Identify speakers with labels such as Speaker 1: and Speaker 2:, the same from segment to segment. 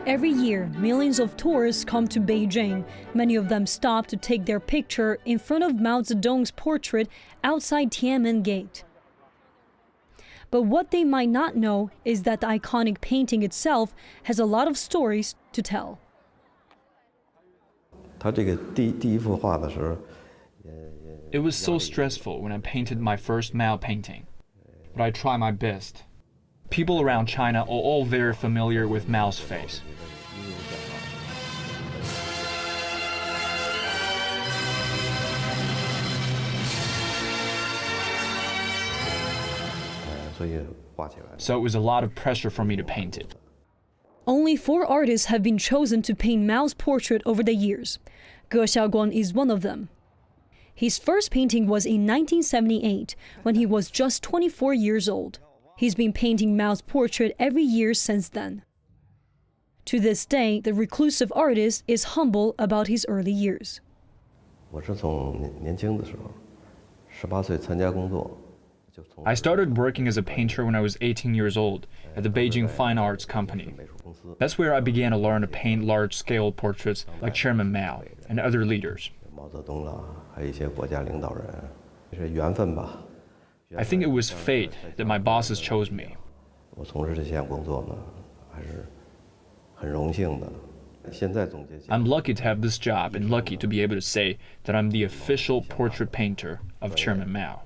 Speaker 1: Every year, millions of tourists come to Beijing. Many of them stop to take their picture in front of Mao Zedong's portrait outside Tian'anmen Gate. But what they might not know is that the iconic painting itself has a lot of stories to tell.
Speaker 2: It was so stressful when I painted my first Mao painting, but I tried my best. People around China are all very familiar with Mao's face. So it was a lot of pressure for me to paint it.
Speaker 1: Only 4 artists have been chosen to paint Mao's portrait over the years. Ge Xiaoguang is one of them. His first painting was in 1978, when he was just 24 years old. He's been painting Mao's portrait every year since then. To this day, the reclusive artist is humble about his early years.
Speaker 2: I started working as a painter when I was 18 years old at the Beijing Fine Arts Company. That's where I began to learn to paint large-scale portraits like Chairman Mao and other leaders. I think it was fate that my bosses chose me. I'm lucky to have this job and lucky to be able to say that I'm the official portrait painter of Chairman Mao.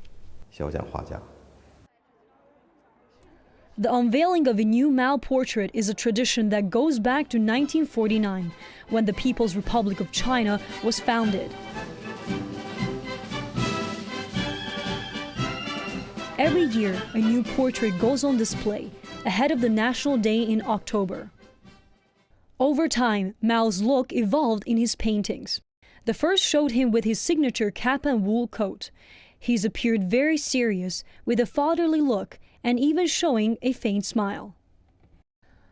Speaker 1: The unveiling of a new Mao portrait is a tradition that goes back to 1949, when the People's Republic of China was founded. Every year, a new portrait goes on display, ahead of the National Day in October. Over time, Mao's look evolved in his paintings. The first showed him with his signature cap and wool coat. He's appeared very serious, with a fatherly look, and even showing a faint smile.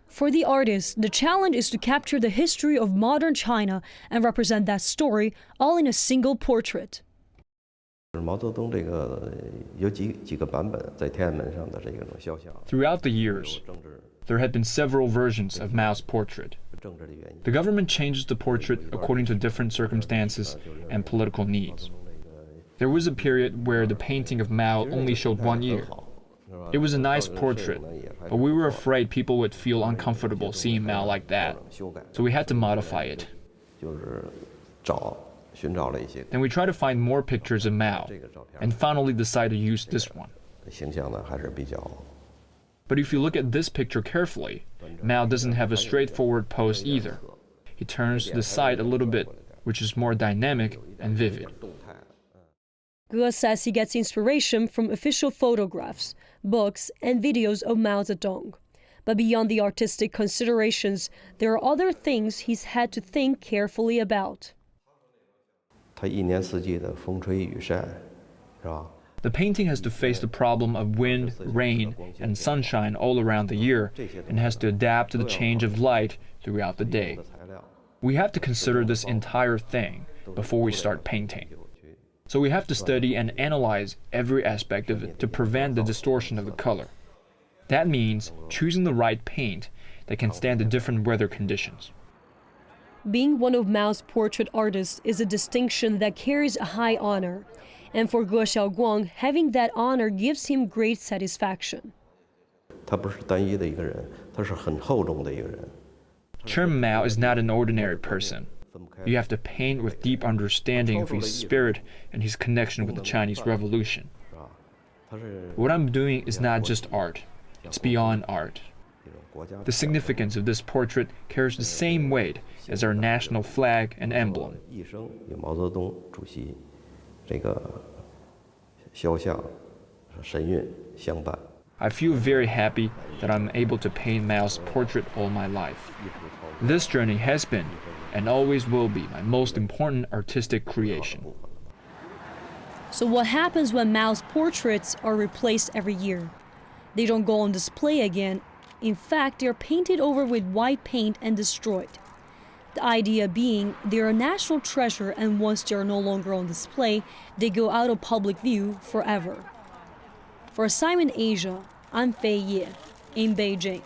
Speaker 1: For the artist, the challenge is to capture the history of modern China and represent that story all in a single portrait.
Speaker 2: Throughout the years, there had been several versions of Mao's portrait. The government changes the portrait according to different circumstances and political needs. There was a period where the painting of Mao only showed 1 year. It was a nice portrait, but we were afraid people would feel uncomfortable seeing Mao like that, so we had to modify it. Then we tried to find more pictures of Mao, and finally decided to use this one. But if you look at this picture carefully, Mao doesn't have a straightforward pose either. He turns to the side a little bit, which is more dynamic and vivid.
Speaker 1: Ge says he gets inspiration from official photographs, books, and videos of Mao Zedong. But beyond the artistic considerations, there are other things he's had to think carefully about.
Speaker 2: The painting has to face the problem of wind, rain, and sunshine all around the year, and has to adapt to the change of light throughout the day. We have to consider this entire thing before we start painting. So we have to study and analyze every aspect of it to prevent the distortion of the color. That means choosing the right paint that can stand the different weather conditions.
Speaker 1: Being one of Mao's portrait artists is a distinction that carries a high honor. And for Ge Xiaoguang, having that honor gives him great satisfaction.
Speaker 2: Chairman Mao is not an ordinary person. You have to paint with deep understanding of his spirit and his connection with the Chinese Revolution. What I'm doing is not just art, it's beyond art. The significance of this portrait carries the same weight as our national flag and emblem. I feel very happy that I'm able to paint Mao's portrait all my life. This journey has been, and always will be, my most important artistic creation.
Speaker 1: So what happens when Mao's portraits are replaced every year? They don't go on display again. In fact, they're painted over with white paint and destroyed. The idea being they're a national treasure, and once they're no longer on display, they go out of public view forever. For Assignment Asia, I'm Fei Ye in Beijing.